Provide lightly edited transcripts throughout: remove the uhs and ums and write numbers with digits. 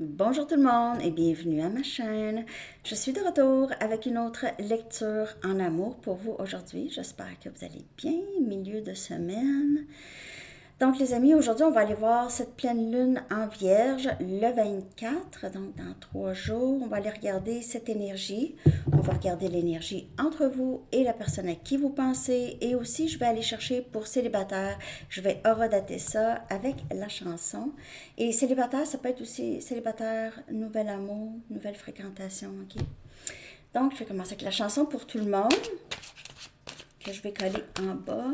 Bonjour tout le monde et bienvenue à ma chaîne. Je suis de retour avec une autre lecture en amour pour vous aujourd'hui. J'espère que vous allez bien, milieu de semaine. Donc les amis, aujourd'hui on va aller voir cette pleine lune en Vierge le 24, donc dans 3 jours. On va aller regarder cette énergie. On va regarder l'énergie entre vous et la personne à qui vous pensez. Et aussi je vais aller chercher pour célibataire. Je vais horodater ça avec la chanson. Et célibataire, ça peut être aussi célibataire, nouvel amour, nouvelle fréquentation, ok? Donc je vais commencer avec la chanson pour tout le monde, que je vais coller en bas.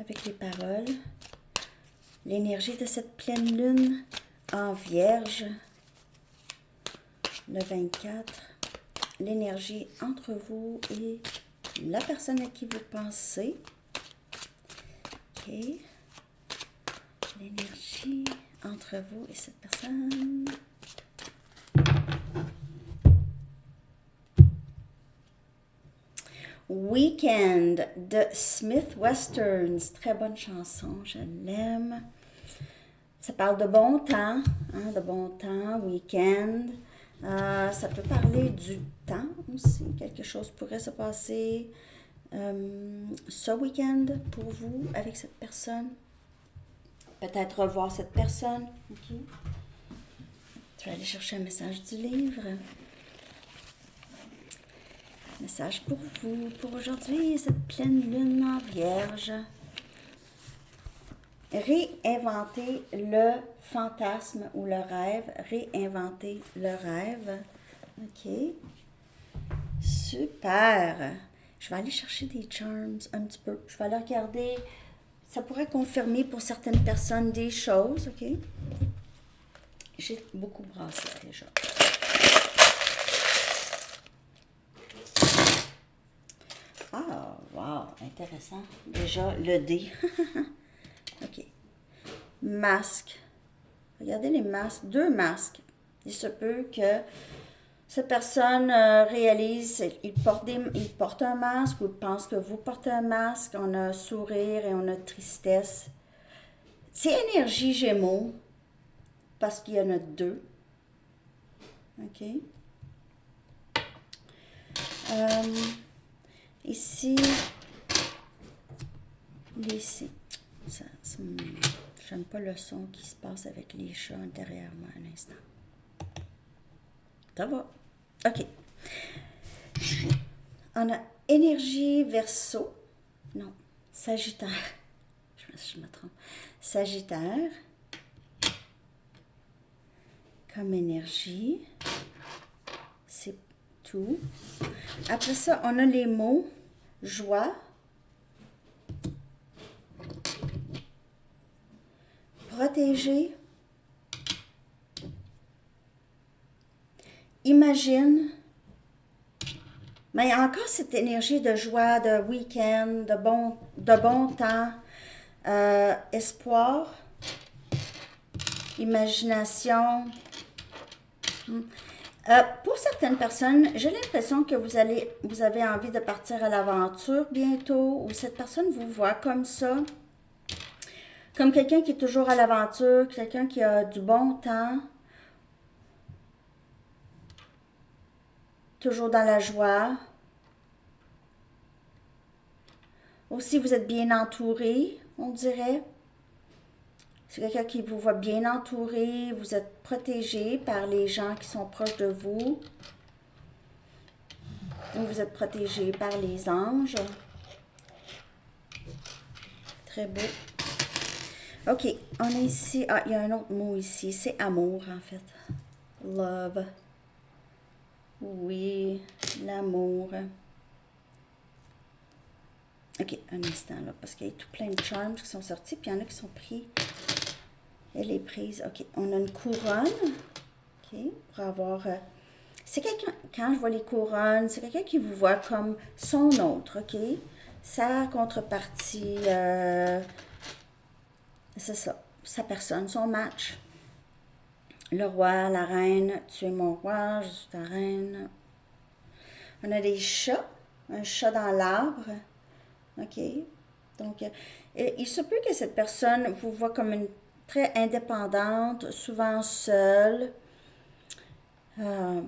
Avec les paroles, l'énergie de cette pleine lune en Vierge, le 24, l'énergie entre vous et la personne à qui vous pensez. Ok, l'énergie entre vous et cette personne. Weekend de Smith Westerns. Très bonne chanson, je l'aime. Ça parle de bon temps, hein, de bon temps, week-end. Ça peut parler du temps aussi. Quelque chose pourrait se passer ce week-end pour vous avec cette personne. Peut-être revoir cette personne. Okay. Je vais aller chercher un message du livre. Message pour vous, pour aujourd'hui, cette pleine lune en Vierge. Réinventer le fantasme ou le rêve. Réinventer le rêve. Ok. Super. Je vais aller chercher des charms un petit peu. Je vais aller regarder. Ça pourrait confirmer pour certaines personnes des choses. Ok. J'ai beaucoup brassé déjà. Ah, wow, intéressant. Déjà, le dé. OK. Masque. Regardez les masques. 2 masques. Il se peut que cette personne réalise, il porte un masque ou il pense que vous portez un masque. On a sourire et on a tristesse. C'est énergie Gémeaux parce qu'il y en a 2. OK. Ici, j'aime pas le son qui se passe avec les chats derrière moi un instant. Ça va. OK. On a énergie Verseau. Non, Sagittaire. Je me trompe. Sagittaire. Comme énergie. C'est tout. Après ça, on a les mots joie, protéger, imagine. Mais il y a encore cette énergie de joie, de week-end, de bon temps, espoir, imagination. Pour certaines personnes, j'ai l'impression que vous avez envie de partir à l'aventure bientôt, ou cette personne vous voit comme ça, comme quelqu'un qui est toujours à l'aventure, quelqu'un qui a du bon temps, toujours dans la joie. Aussi, vous êtes bien entouré, on dirait. C'est quelqu'un qui vous voit bien entouré, vous êtes protégé par les gens qui sont proches de vous. Ou vous êtes protégé par les anges. Très beau. OK, on est ici. Ah, il y a un autre mot ici. C'est amour, en fait. Love. Oui, l'amour. OK, un instant, là, parce qu'il y a tout plein de charms qui sont sortis, puis il y en a qui sont pris. Elle est prise. OK, on a une couronne. OK, pour avoir... c'est quelqu'un, quand je vois les couronnes, c'est quelqu'un qui vous voit comme son autre, OK? Sa contrepartie, c'est ça, sa personne, son match. Le roi, la reine, tu es mon roi, je suis ta reine. On a des chats, un chat dans l'arbre, OK? Donc, il se peut que cette personne vous voit comme très indépendante, souvent seule.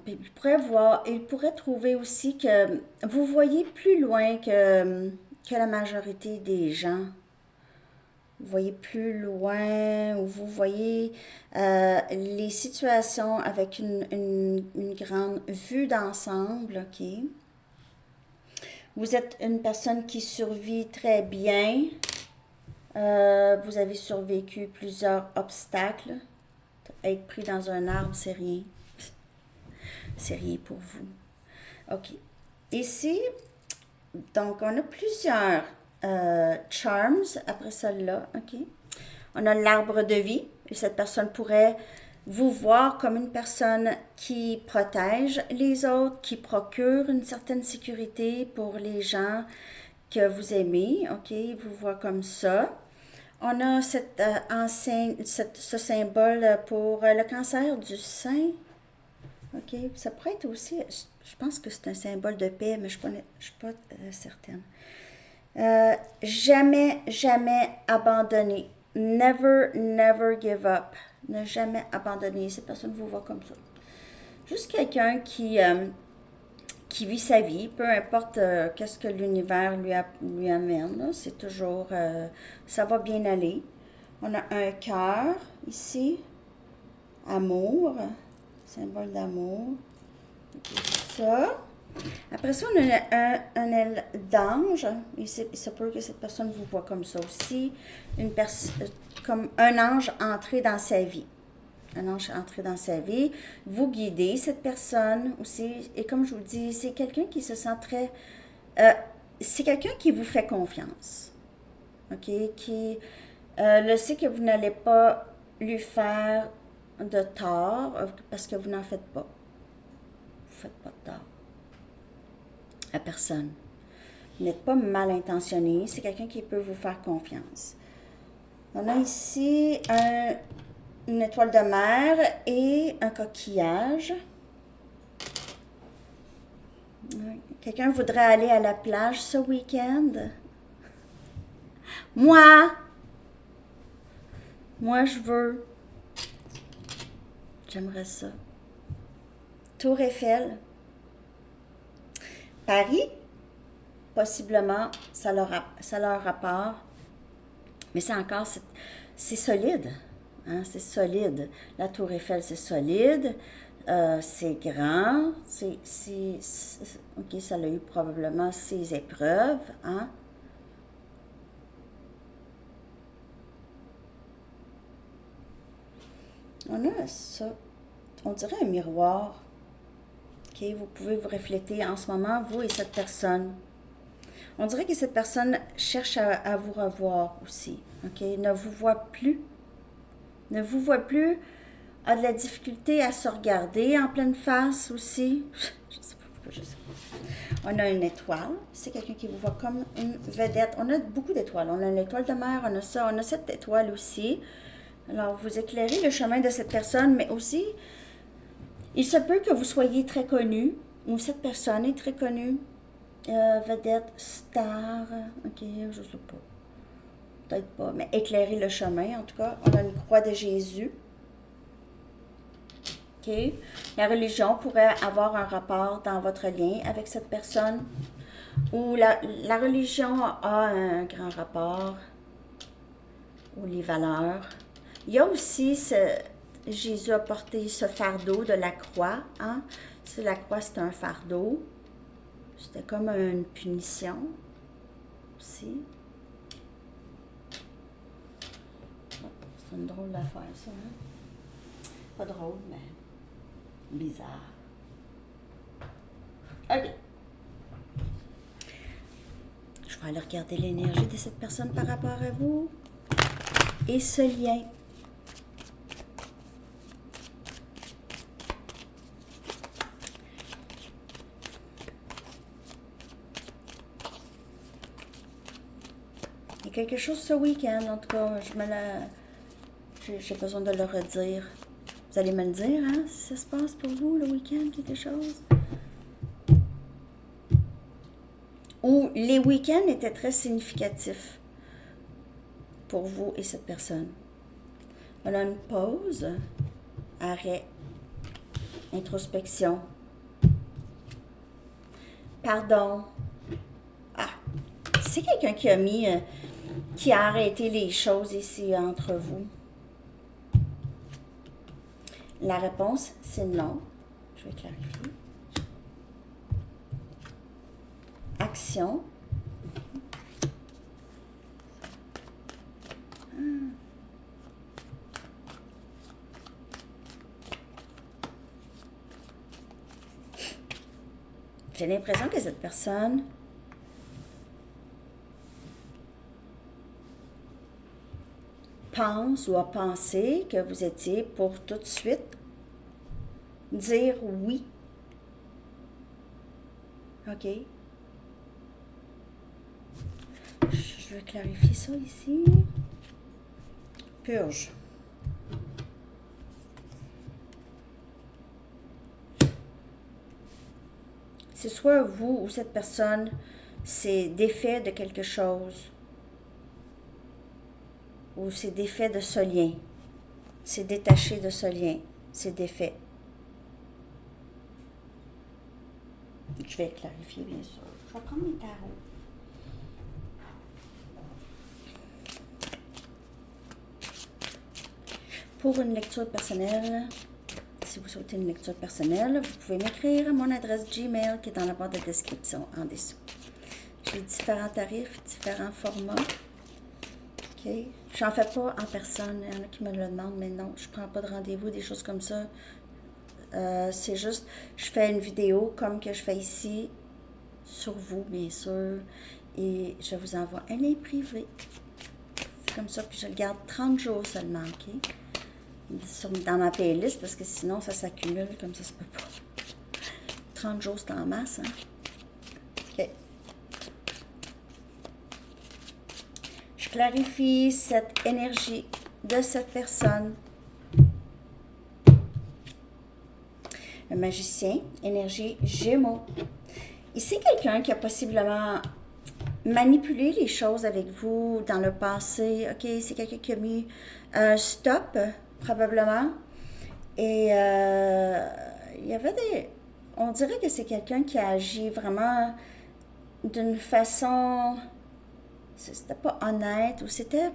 Il pourrait trouver aussi que vous voyez plus loin que la majorité des gens. Vous voyez plus loin ou vous voyez les situations avec une grande vue d'ensemble, ok? Vous êtes une personne qui survit très bien. Vous avez survécu plusieurs obstacles. Être pris dans un arbre, c'est rien. C'est rien pour vous. OK. Ici, donc, on a plusieurs charms après celle-là. OK. On a l'arbre de vie. Et cette personne pourrait vous voir comme une personne qui protège les autres, qui procure une certaine sécurité pour les gens que vous aimez. OK. Vous voit comme ça. On a ce symbole pour le cancer du sein. OK. Ça pourrait être aussi, je pense que c'est un symbole de paix, mais je ne suis pas certaine. Jamais, jamais abandonner. Never, never give up. Ne jamais abandonner. Cette personne vous voit comme ça. Juste quelqu'un qui vit sa vie, peu importe qu'est-ce que l'univers lui amène. C'est toujours, ça va bien aller. On a un cœur ici. Amour. Symbole d'amour. Ça. Après ça, on a un aile d'ange. Il se peut que cette personne vous voit comme ça aussi. Comme un ange entré dans sa vie. Un ange entré dans sa vie. Vous guidez cette personne aussi. Et comme je vous dis, c'est quelqu'un qui se sent très... c'est quelqu'un qui vous fait confiance. OK? Qui le sait que vous n'allez pas lui faire de tort parce que vous n'en faites pas. Vous ne faites pas de tort à personne. Vous n'êtes pas mal intentionné. C'est quelqu'un qui peut vous faire confiance. On a ici une étoile de mer et un coquillage. Quelqu'un voudrait aller à la plage ce week-end? Moi, je veux. J'aimerais ça. Tour Eiffel. Paris, possiblement, ça leur rapport. Mais c'est solide. Hein, c'est solide. La Tour Eiffel, c'est solide. C'est grand. OK, ça a eu probablement ses épreuves. Hein. On a ça. On dirait un miroir. OK, vous pouvez vous refléter en ce moment, vous et cette personne. On dirait que cette personne cherche à vous revoir aussi. OK, ne vous voit plus. Ne vous voit plus. A de la difficulté à se regarder en pleine face aussi. Je sais pas pourquoi je sais pas. On a une étoile. C'est quelqu'un qui vous voit comme une vedette. On a beaucoup d'étoiles. On a une étoile de mer, on a ça. On a cette étoile aussi. Alors, vous éclairez le chemin de cette personne, mais aussi, il se peut que vous soyez très connu, ou cette personne est très connue. Vedette, star, ok, je sais pas. Peut-être pas, mais éclairer le chemin, en tout cas. On a une croix de Jésus. Ok. La religion pourrait avoir un rapport dans votre lien avec cette personne. Ou la religion a un grand rapport. Ou les valeurs. Il y a aussi Jésus a porté ce fardeau de la croix. Hein? La croix, c'est un fardeau. C'était comme une punition aussi. C'est une drôle d'affaire, ça. Hein? Pas drôle, mais bizarre. OK. Je vais aller regarder l'énergie de cette personne par rapport à vous. Et ce lien. Il y a quelque chose ce week-end, en tout cas, j'ai besoin de le redire. Vous allez me le dire, hein, si ça se passe pour vous, le week-end, quelque chose? Ou les week-ends étaient très significatifs pour vous et cette personne. On a une pause, arrêt, introspection, pardon. Ah, c'est quelqu'un qui a arrêté les choses ici entre vous. La réponse, c'est non. Je vais clarifier. Action. J'ai l'impression que cette personne pense ou a pensé que vous étiez pour tout de suite dire oui. OK? Je vais clarifier ça ici. Purge. C'est soit vous ou cette personne s'est défait de quelque chose ou s'est défait de ce lien, s'est détaché de ce lien, s'est défait. Je vais clarifier, bien sûr. Je vais prendre mes tarots. Pour une lecture personnelle, si vous souhaitez une lecture personnelle, vous pouvez m'écrire à mon adresse Gmail qui est dans la barre de description en dessous. J'ai différents tarifs, différents formats. OK? J'en fais pas en personne. Il y en a qui me le demandent, mais non, je prends pas de rendez-vous, des choses comme ça. C'est juste, je fais une vidéo comme que je fais ici, sur vous, bien sûr, et je vous envoie un lien privé. C'est comme ça, puis je le garde 30 jours seulement, OK? Dans ma playlist, parce que sinon, ça s'accumule, comme ça se peut pas. 30 jours, c'est en masse, hein? OK. Je clarifie cette énergie de cette personne. Le magicien, énergie Gémeaux. Ici, quelqu'un qui a possiblement manipulé les choses avec vous dans le passé. OK, c'est quelqu'un qui a mis un stop, probablement. Et il y avait des... On dirait que c'est quelqu'un qui a agi vraiment d'une façon... C'était pas honnête ou c'était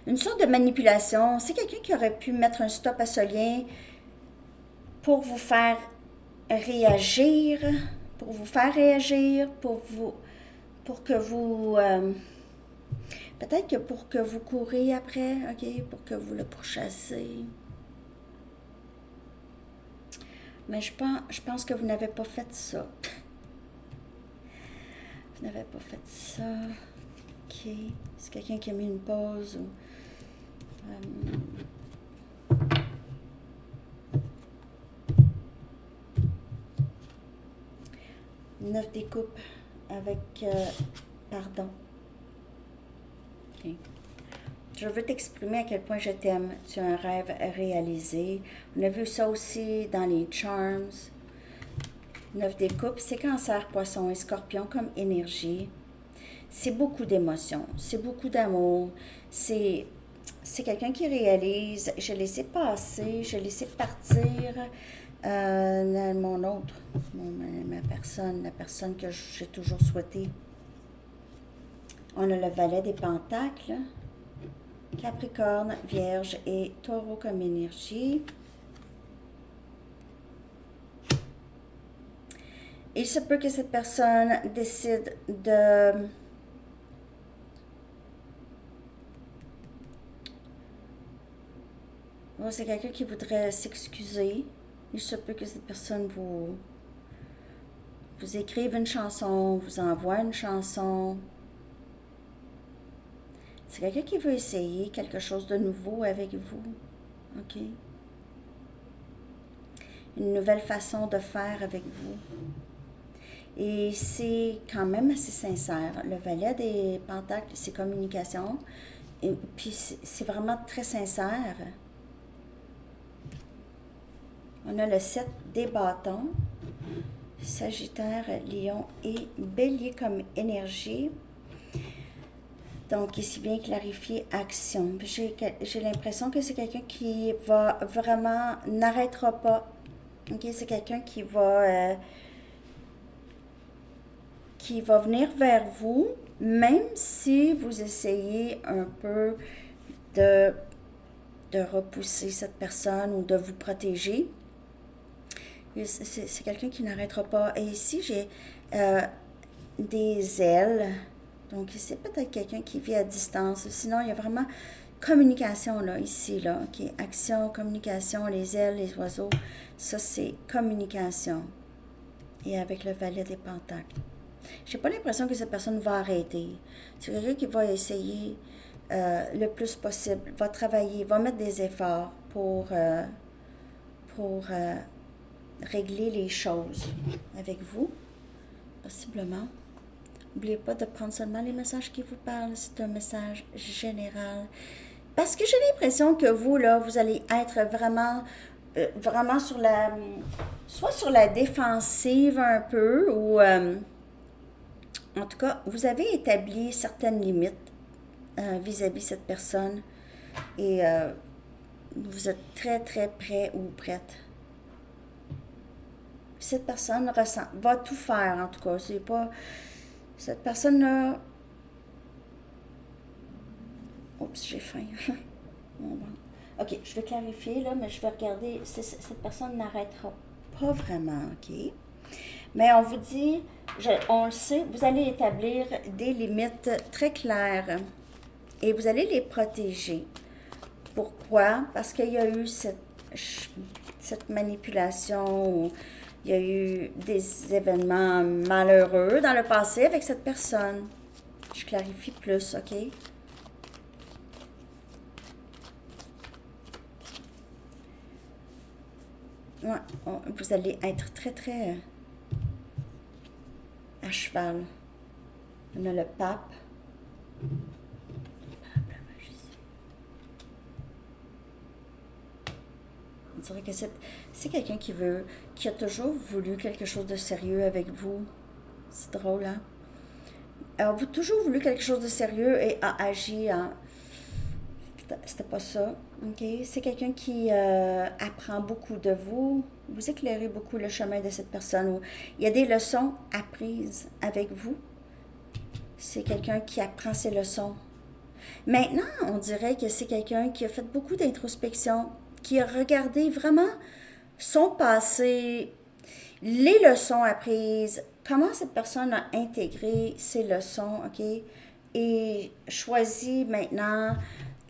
une sorte de manipulation. C'est quelqu'un qui aurait pu mettre un stop à ce lien pour vous faire réagir, pour que vous, peut-être que pour que vous courez après, OK, pour que vous le pourchassez. Mais je pense que vous n'avez pas fait ça. Vous n'avez pas fait ça. OK. C'est quelqu'un qui a mis une pause ou... 9 des coupes avec pardon. Okay. Je veux t'exprimer à quel point je t'aime. Tu as un rêve réalisé. On a vu ça aussi dans les charms. 9 des coupes, c'est Cancer, Poisson et Scorpion comme énergie. C'est beaucoup d'émotions, c'est beaucoup d'amour. C'est quelqu'un qui réalise, je l'ai laissé passer, je l'ai laissé partir. Ma personne, la personne que j'ai toujours souhaité. On a le valet des pentacles, Capricorne, Vierge et Taureau comme énergie. Il se peut que cette personne décide de... Oh, c'est quelqu'un qui voudrait s'excuser. Il se peut que cette personne vous écrive une chanson, vous envoie une chanson. C'est quelqu'un qui veut essayer quelque chose de nouveau avec vous. OK? Une nouvelle façon de faire avec vous. Et c'est quand même assez sincère. Le valet des pentacles, c'est communication. Et puis c'est vraiment très sincère. On a le 7 des bâtons, Sagittaire, Lion et Bélier comme énergie. Donc, ici, bien clarifier action. J'ai l'impression que c'est quelqu'un qui va vraiment, n'arrêtera pas. OK, c'est quelqu'un qui va venir vers vous, même si vous essayez un peu de, de repousser cette personne ou de vous protéger. C'est quelqu'un qui n'arrêtera pas. Et ici, j'ai des ailes. Donc, c'est peut-être quelqu'un qui vit à distance. Sinon, il y a vraiment communication, là, ici, là. OK, action, communication, les ailes, les oiseaux. Ça, c'est communication. Et avec le valet des pentacles. J'ai pas l'impression que cette personne va arrêter. C'est quelqu'un qui va essayer le plus possible, va travailler, va mettre des efforts pour régler les choses avec vous, possiblement. N'oubliez pas de prendre seulement les messages qui vous parlent. C'est un message général. Parce que j'ai l'impression que vous, là, vous allez être vraiment soit sur la défensive un peu, ou en tout cas, vous avez établi certaines limites vis-à-vis de cette personne et vous êtes très, très prêt ou prête. Cette personne va tout faire, en tout cas. C'est pas... Cette personne-là... Oups, j'ai faim. OK, je vais clarifier, là, mais je vais regarder. Cette personne n'arrêtera pas vraiment, OK? Mais on vous dit, on le sait, vous allez établir des limites très claires et vous allez les protéger. Pourquoi? Parce qu'il y a eu cette manipulation, ou il y a eu des événements malheureux dans le passé avec cette personne. Je clarifie plus, OK? Ouais, vous allez être très, très à cheval. On a le pape. On dirait que c'est quelqu'un qui a toujours voulu quelque chose de sérieux avec vous. C'est drôle, hein? A toujours voulu quelque chose de sérieux et a agi en... C'était pas ça, ok? C'est quelqu'un qui apprend beaucoup de vous. Vous éclairez beaucoup le chemin de cette personne. Il y a des leçons apprises avec vous. C'est quelqu'un qui apprend ses leçons. Maintenant, on dirait que c'est quelqu'un qui a fait beaucoup d'introspection, qui a regardé vraiment son passé, les leçons apprises, comment cette personne a intégré ces leçons, ok? Et choisi maintenant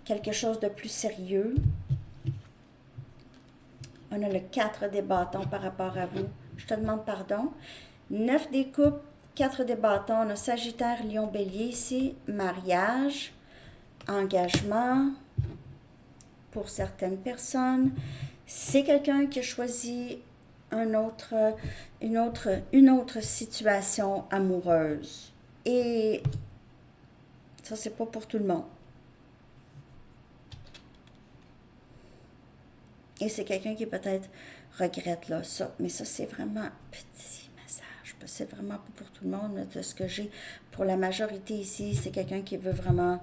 quelque chose de plus sérieux. On a le 4 des bâtons par rapport à vous. Je te demande pardon. 9 des coupes, 4 des bâtons. On a Sagittaire, Lion, Bélier ici. Mariage, engagement pour certaines personnes. C'est quelqu'un qui a choisi une autre situation amoureuse. Et ça, c'est pas pour tout le monde. Et c'est quelqu'un qui peut-être regrette là, ça. Mais ça, c'est vraiment un petit message. C'est vraiment pas pour tout le monde, mais de ce que j'ai pour la majorité ici, c'est quelqu'un qui veut vraiment...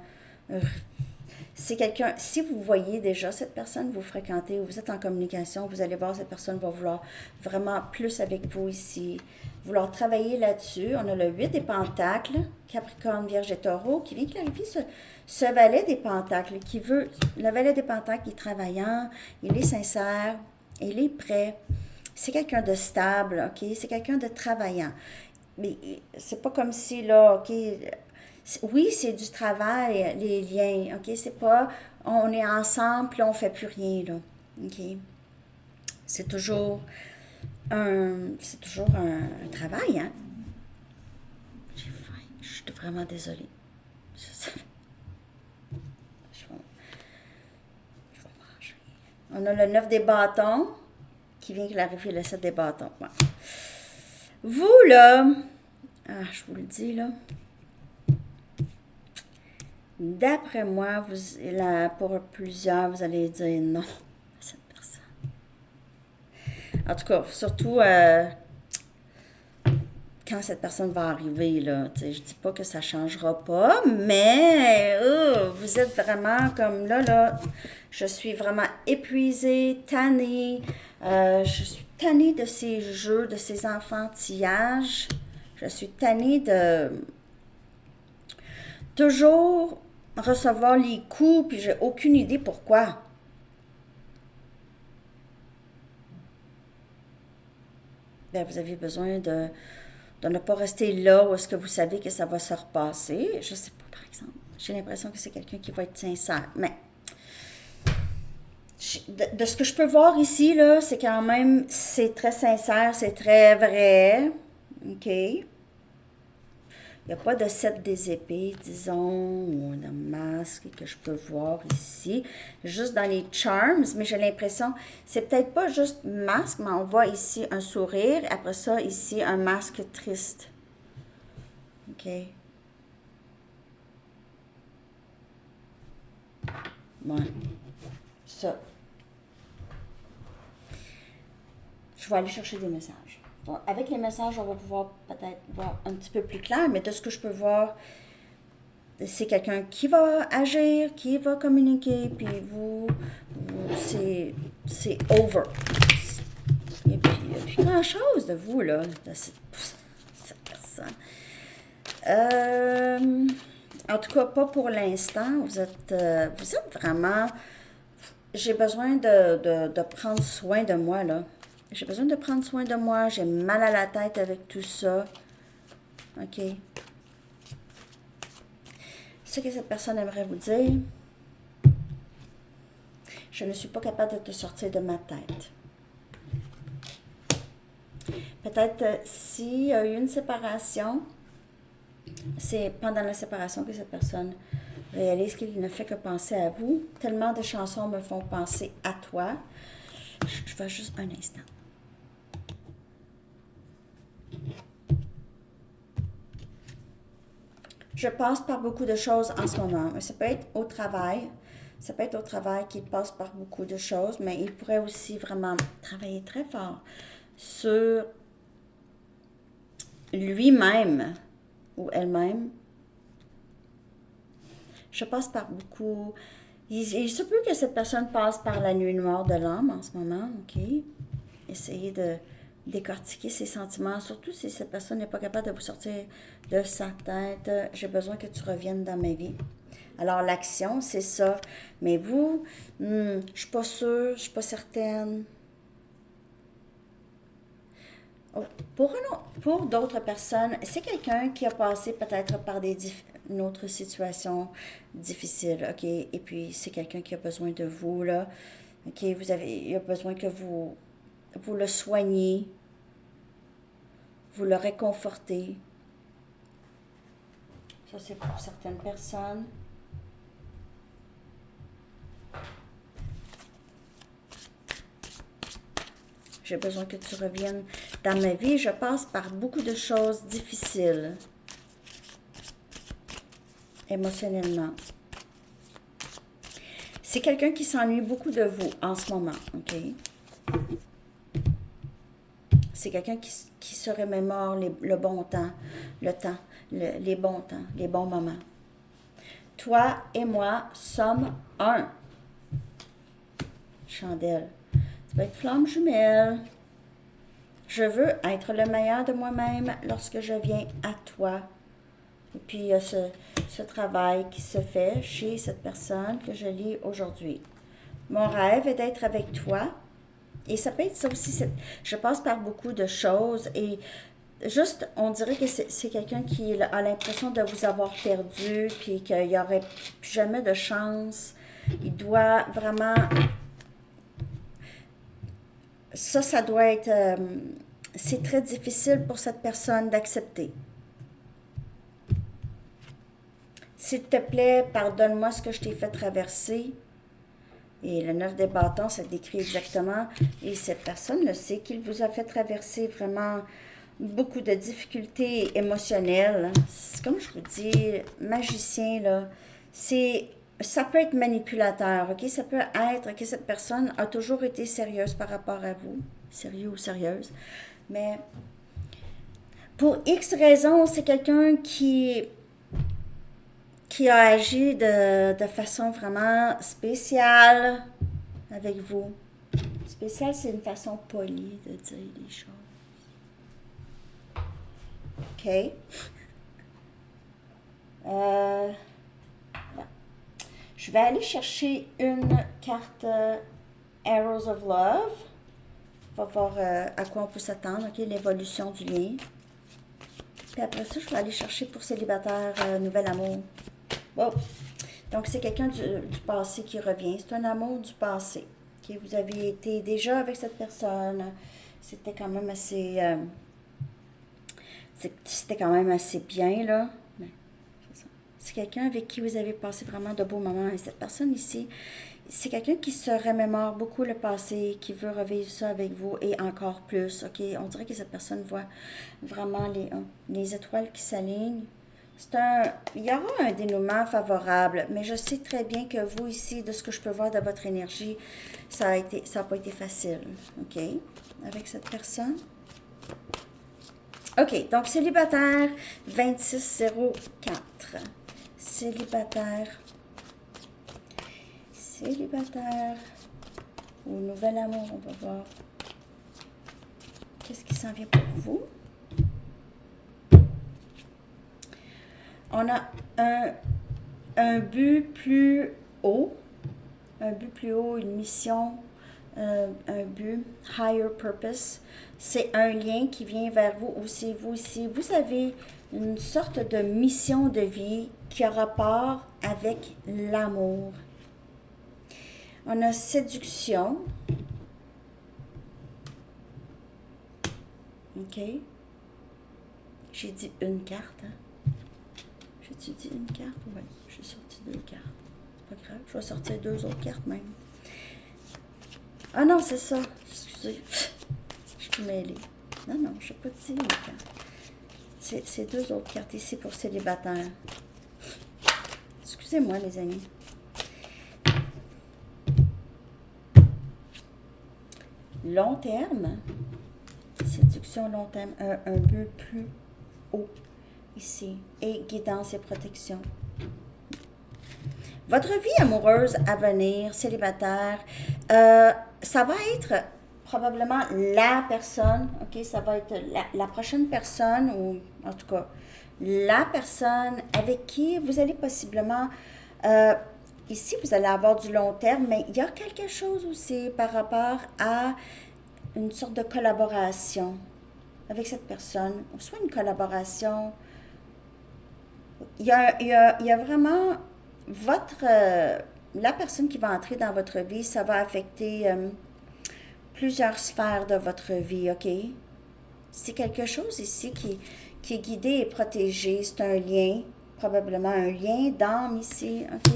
c'est quelqu'un, si vous voyez déjà cette personne, vous fréquentez ou vous êtes en communication, vous allez voir cette personne va vouloir vraiment plus avec vous ici, vouloir travailler là-dessus. On a le 8 des pentacles, Capricorne, Vierge et Taureau, qui vient clarifier ce valet des pentacles, qui veut, le valet des pentacles, il est travaillant, il est sincère, il est prêt. C'est quelqu'un de stable, ok? C'est quelqu'un de travaillant. Mais c'est pas comme si, là, ok... Oui, c'est du travail, les liens, ok? C'est pas, on est ensemble, puis on fait plus rien, là, ok? C'est toujours un travail, hein? J'ai faim, je suis vraiment désolée. Je vais manger. On a le 9 des bâtons, qui vient clarifier le 7 des bâtons. Ouais. Vous, là, je vous le dis, là, d'après moi, pour plusieurs, vous allez dire non à cette personne. En tout cas, surtout quand cette personne va arriver, là. Tu sais, je dis pas que ça changera pas, mais vous êtes vraiment comme là, je suis vraiment épuisée, tannée. Je suis tannée de ces jeux, de ces enfantillages. Je suis tannée de toujours recevoir les coups, puis j'ai aucune idée pourquoi. Ben, vous avez besoin de ne pas rester là où est-ce que vous savez que ça va se repasser. Je sais pas, par exemple. J'ai l'impression que c'est quelqu'un qui va être sincère. Mais de ce que je peux voir ici, là, c'est quand même, c'est très sincère, c'est très vrai. OK? Il n'y a pas de 7 des épées, disons, ou de masque que je peux voir ici. Juste dans les charms, mais j'ai l'impression, c'est peut-être pas juste masque, mais on voit ici un sourire. Après ça, ici, un masque triste. OK? Ouais. Ça. Je vais aller chercher des messages. Donc, avec les messages, on va pouvoir peut-être voir un petit peu plus clair, mais de ce que je peux voir, c'est quelqu'un qui va agir, qui va communiquer, puis c'est over. Et puis, il n'y a plus grand-chose de vous, là, de cette personne. En tout cas, pas pour l'instant. Vous êtes vraiment... J'ai besoin de prendre soin de moi, là. J'ai besoin de prendre soin de moi. J'ai mal à la tête avec tout ça. OK. Ce que cette personne aimerait vous dire, je ne suis pas capable de te sortir de ma tête. Peut-être s'il y a eu une séparation, c'est pendant la séparation que cette personne réalise qu'il ne fait que penser à vous. Tellement de chansons me font penser à toi. Je vais juste un instant. Je passe par beaucoup de choses en ce moment. Ça peut être au travail. Ça peut être au travail qu'il passe par beaucoup de choses, mais il pourrait aussi vraiment travailler très fort sur lui-même ou elle-même. Je passe par beaucoup. Il se peut que cette personne passe par la nuit noire de l'âme en ce moment, OK? Essayez de décortiquer ses sentiments, surtout si cette personne n'est pas capable de vous sortir de sa tête. J'ai besoin que tu reviennes dans ma vie. Alors, l'action, c'est ça. Mais vous, je suis pas sûre, je suis pas certaine. Oh, pour d'autres personnes, c'est quelqu'un qui a passé peut-être par une autre situation difficile, OK? Et puis, c'est quelqu'un qui a besoin de vous, là. OK? Il a besoin que vous le soignez, vous le réconfortez. Ça, c'est pour certaines personnes. J'ai besoin que tu reviennes dans ma vie. Je passe par beaucoup de choses difficiles émotionnellement. C'est quelqu'un qui s'ennuie beaucoup de vous en ce moment, OK? C'est quelqu'un qui se remémore le bon temps, les bons temps, les bons moments. Toi et moi sommes un. Chandelle. Ça peut être flamme jumelle. Je veux être le meilleur de moi-même lorsque je viens à toi. Et puis, il y a ce travail qui se fait chez cette personne que je lis aujourd'hui. Mon rêve est d'être avec toi. Et ça peut être ça aussi. Je passe par beaucoup de choses et juste, on dirait que c'est quelqu'un qui a l'impression de vous avoir perdu puis qu'il n'y aurait plus jamais de chance. Il doit vraiment... Ça doit être... c'est très difficile pour cette personne d'accepter. S'il te plaît, pardonne-moi ce que je t'ai fait traverser. Et le 9 des bâtons, ça décrit exactement. Et cette personne le sait qu'il vous a fait traverser vraiment beaucoup de difficultés émotionnelles. C'est comme je vous dis, magicien, là, ça peut être manipulateur, ok? Ça peut être que cette personne a toujours été sérieuse par rapport à vous, sérieux ou sérieuse, mais Pour X raisons, c'est quelqu'un qui a agi de façon vraiment spéciale avec vous. Spécial, c'est une façon polie de dire les choses. OK. Là. Je vais aller chercher une carte Arrows of Love. On va voir à quoi on peut s'attendre, OK, l'évolution du lien. Puis après ça, je vais aller chercher pour célibataire nouvel amour. Bon. Donc, c'est quelqu'un du passé qui revient. C'est un amour du passé. Okay? Vous avez été déjà avec cette personne. C'était quand même assez... c'était quand même assez bien, là. C'est quelqu'un avec qui vous avez passé vraiment de beaux moments. Et cette personne ici, c'est quelqu'un qui se remémore beaucoup le passé, qui veut revivre ça avec vous et encore plus. OK? On dirait que cette personne voit vraiment les étoiles qui s'alignent. Il y aura un dénouement favorable, mais je sais très bien que vous ici, de ce que je peux voir de votre énergie, ça n'a pas été facile. OK? Avec cette personne. OK, donc célibataire 2604. Célibataire ou nouvel amour, on va voir. Qu'est-ce qui s'en vient pour vous? On a un but plus haut, une mission, un but, higher purpose. C'est un lien qui vient vers vous aussi. Vous avez une sorte de mission de vie qui a rapport avec l'amour. On a séduction. OK. J'ai dit une carte. Hein? J'ai-tu dit une carte? Oui, j'ai sorti 2 cartes. C'est pas grave. Je vais sortir 2 autres cartes même. Ah non, c'est ça. Excusez. Je suis mêlée. Non, je n'ai pas dit une carte. C'est 2 autres cartes ici pour célibataire. Excusez-moi, les amis. Long terme. Séduction long terme. Un but plus haut ici. Et guidance et protection. Votre vie amoureuse à venir, célibataire, ça va être probablement la personne, OK? Ça va être la prochaine personne, ou en tout cas, la personne avec qui vous allez possiblement... ici, vous allez avoir du long terme, mais il y a quelque chose aussi par rapport à une sorte de collaboration avec cette personne, ou soit une collaboration. Il y a vraiment la personne qui va entrer dans votre vie, ça va affecter plusieurs sphères de votre vie, OK? C'est quelque chose ici qui est guidé et protégé. C'est un lien, probablement un lien d'âme ici, OK?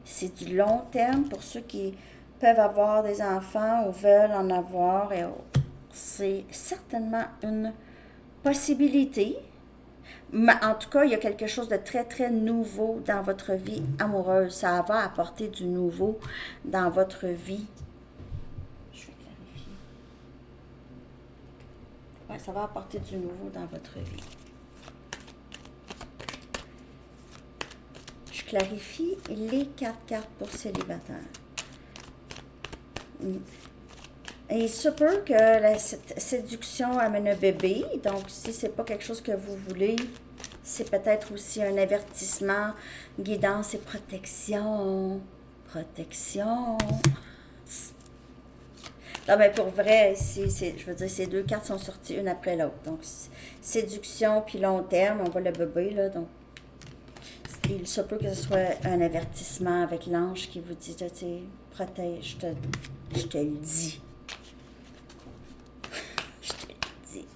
C'est du long terme pour ceux qui peuvent avoir des enfants ou veulent en avoir. C'est certainement une possibilité. Mais en tout cas, il y a quelque chose de très, très nouveau dans votre vie amoureuse. Ça va apporter du nouveau dans votre vie. Je vais clarifier. Ouais, ça va apporter du nouveau dans votre vie. Je clarifie les 4 cartes pour célibataire. Et il se peut que cette séduction amène un bébé. Donc, si ce n'est pas quelque chose que vous voulez, c'est peut-être aussi un avertissement, guidance et protection. Protection. Non, mais pour vrai, je veux dire, ces 2 cartes sont sorties une après l'autre. Donc, séduction puis long terme, on voit le bébé, là. Donc, il se peut que ce soit un avertissement avec l'ange qui vous dit, tu sais, protège, je te le dis. Je te le dis.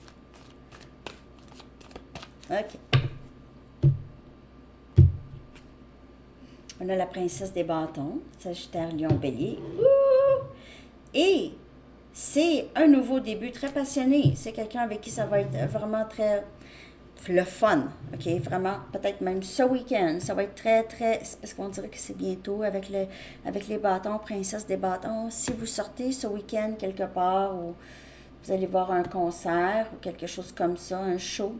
OK. On a la princesse des bâtons, Sagittaire, Lion, Bélier. Et c'est un nouveau début très passionné. C'est quelqu'un avec qui ça va être vraiment très le fun, OK? Vraiment, peut-être même ce week-end. Ça va être très, très... Parce qu'on dirait que c'est bientôt avec les bâtons, princesse des bâtons. Si vous sortez ce week-end quelque part, ou Vous allez voir un concert ou quelque chose comme ça, un show.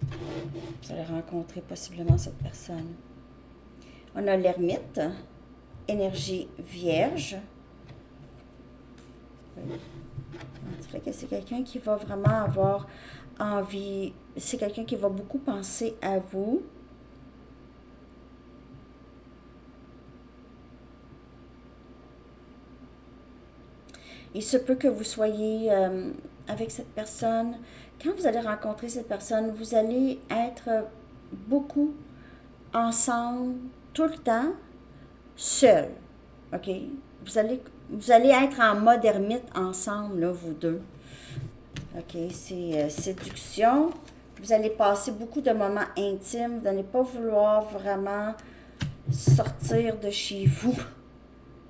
Vous allez rencontrer possiblement cette personne. On a l'ermite, énergie vierge. On dirait que c'est quelqu'un qui va vraiment avoir envie, c'est quelqu'un qui va beaucoup penser à vous. Il se peut que vous soyez avec cette personne. Quand vous allez rencontrer cette personne, vous allez être beaucoup ensemble, tout le temps, seul. OK? Vous allez être en mode ermite ensemble, là, vous deux. OK? C'est séduction. Vous allez passer beaucoup de moments intimes. Vous n'allez pas vouloir vraiment sortir de chez vous,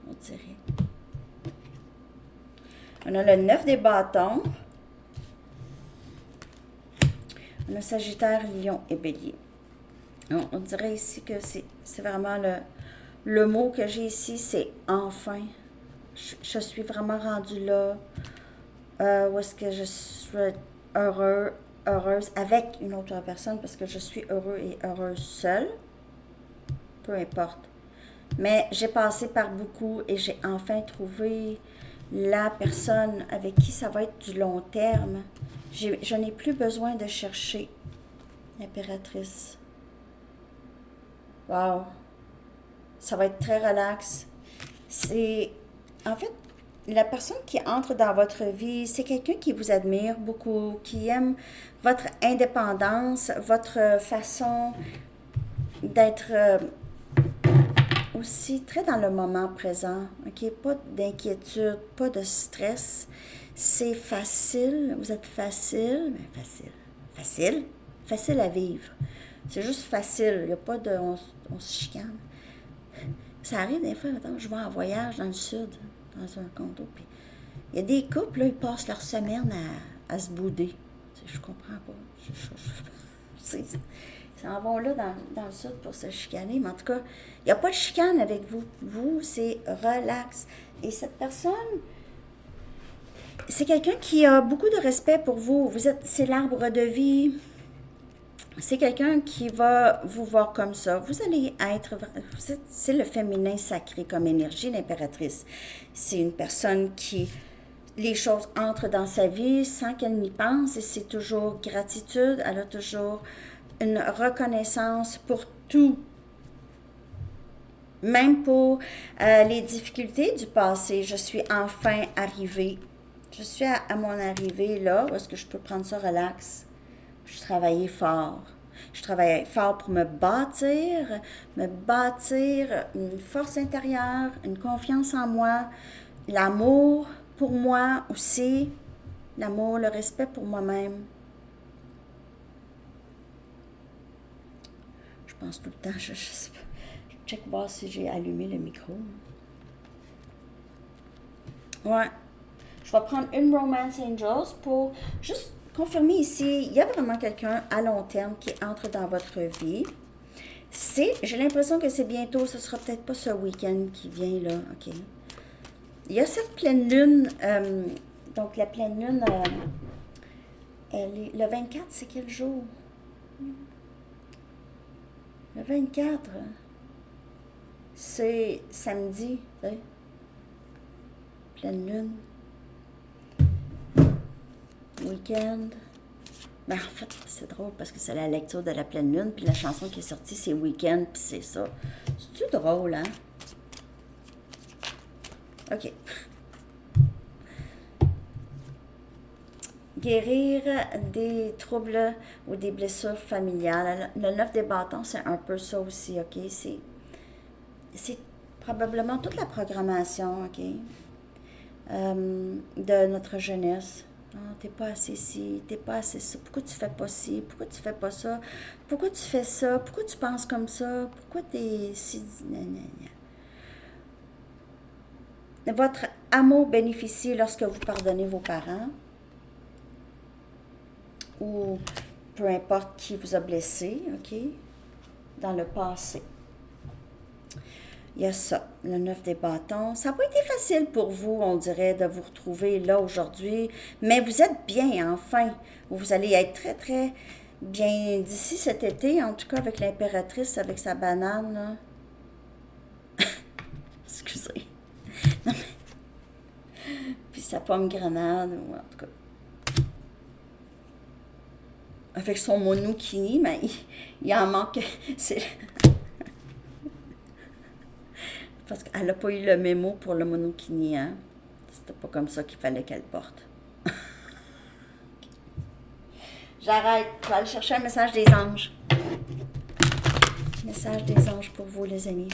on dirait. On a le 9 des bâtons. On a Sagittaire, Lion et Bélier. On dirait ici que c'est vraiment le mot que j'ai ici, c'est enfin. Je suis vraiment rendue là où est-ce que je suis heureuse avec une autre personne parce que je suis heureux et heureuse seule. Peu importe. Mais j'ai passé par beaucoup et j'ai enfin trouvé la personne avec qui ça va être du long terme. Je n'ai plus besoin de chercher l'impératrice. Wow! Ça va être très relax. En fait, la personne qui entre dans votre vie, c'est quelqu'un qui vous admire beaucoup, qui aime votre indépendance, votre façon d'être aussi très dans le moment présent, OK? Pas d'inquiétude, pas de stress. C'est facile, vous êtes facile, mais facile à vivre. C'est juste facile, il n'y a pas de... On se chicane. Ça arrive des fois, maintenant, je vais en voyage dans le sud, dans un condo, puis il y a des couples, là, ils passent leur semaine à se bouder. Je comprends pas. Ils s'en vont là dans le sud pour se chicaner, mais en tout cas, il n'y a pas de chicane avec vous. Vous, c'est relax. Et cette personne, c'est quelqu'un qui a beaucoup de respect pour vous. C'est l'arbre de vie. C'est quelqu'un qui va vous voir comme ça. Vous allez être, c'est le féminin sacré comme énergie, l'impératrice. C'est une personne qui, les choses entrent dans sa vie sans qu'elle n'y pense et c'est toujours gratitude. Elle a toujours une reconnaissance pour tout. Même pour les difficultés du passé, je suis enfin arrivée. Je suis à mon arrivée là, où est-ce que je peux prendre ça relax. Je travaillais fort. Je travaillais fort pour me bâtir une force intérieure, une confiance en moi, l'amour pour moi aussi, l'amour, le respect pour moi-même. Je pense tout le temps, je check voir si j'ai allumé le micro. Ouais. Je vais prendre une Romance Angels pour juste confirmer ici, il y a vraiment quelqu'un à long terme qui entre dans votre vie. J'ai l'impression que c'est bientôt, ce sera peut-être pas ce week-end qui vient là, OK. Il y a cette pleine lune, donc la pleine lune, le 24, c'est quel jour? Le 24, c'est samedi, tu sais. Pleine lune. Week-end. Ben, en fait, c'est drôle parce que c'est la lecture de la pleine lune, puis la chanson qui est sortie, c'est Week-end, puis c'est ça. C'est-tu drôle, hein? OK. Guérir des troubles ou des blessures familiales. Le 9 des bâtons, c'est un peu ça aussi, OK? C'est probablement toute la programmation, OK? De notre jeunesse. Ah, t'es pas assez ci, t'es pas assez ça. Pourquoi tu fais pas ci? Pourquoi tu fais pas ça? Pourquoi tu fais ça? Pourquoi tu penses comme ça? Pourquoi t'es si... Votre amour bénéficie lorsque vous pardonnez vos parents ou peu importe qui vous a blessé, OK? Dans le passé. Il y a ça, le 9 des bâtons. Ça n'a pas été facile pour vous, on dirait, de vous retrouver là aujourd'hui, mais vous êtes bien, enfin. Vous allez être très, très bien d'ici cet été, en tout cas avec l'impératrice, avec sa banane, là. Excusez. Non, mais... Puis sa pomme grenade, ou en tout cas. Avec son monokini, mais il en manque. C'est... Parce qu'elle n'a pas eu le mémo pour le monokini, hein. C'était pas comme ça qu'il fallait qu'elle porte. J'arrête. Je vais aller chercher un message des anges. Message des anges pour vous, les amis.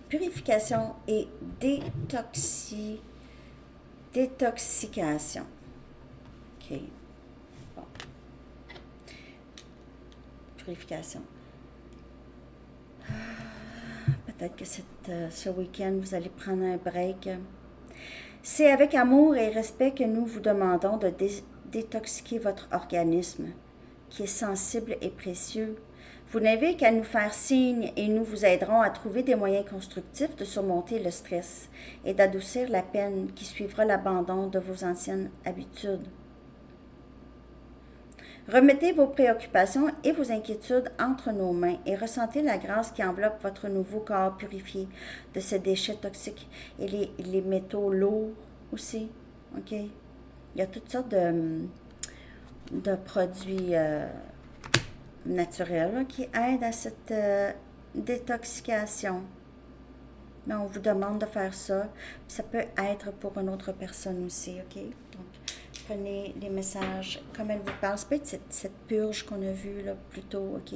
Purification et détoxication. OK. Bon. Purification. Peut-être que ce week-end, vous allez prendre un break. C'est avec amour et respect que nous vous demandons de détoxiquer votre organisme, qui est sensible et précieux. Vous n'avez qu'à nous faire signe et nous vous aiderons à trouver des moyens constructifs de surmonter le stress et d'adoucir la peine qui suivra l'abandon de vos anciennes habitudes. Remettez vos préoccupations et vos inquiétudes entre nos mains et ressentez la grâce qui enveloppe votre nouveau corps purifié de ces déchets toxiques et les métaux lourds aussi. OK? Il y a toutes sortes de produits naturels là, qui aident à cette détoxication. Mais on vous demande de faire ça. Ça peut être pour une autre personne aussi, OK? Donc, prenez les messages comme elle vous parle. C'est peut-être cette purge qu'on a vue là plus tôt, OK?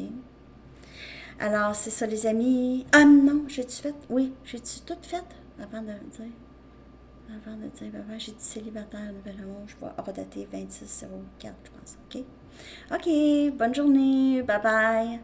Alors, c'est ça, les amis. Ah non, j'ai-tu fait? Oui, j'ai-tu tout fait avant de dire? Avant de dire, j'ai dit célibataire, nouvel amour. Je vais redater 2604, je pense, OK? OK, bonne journée. Bye bye.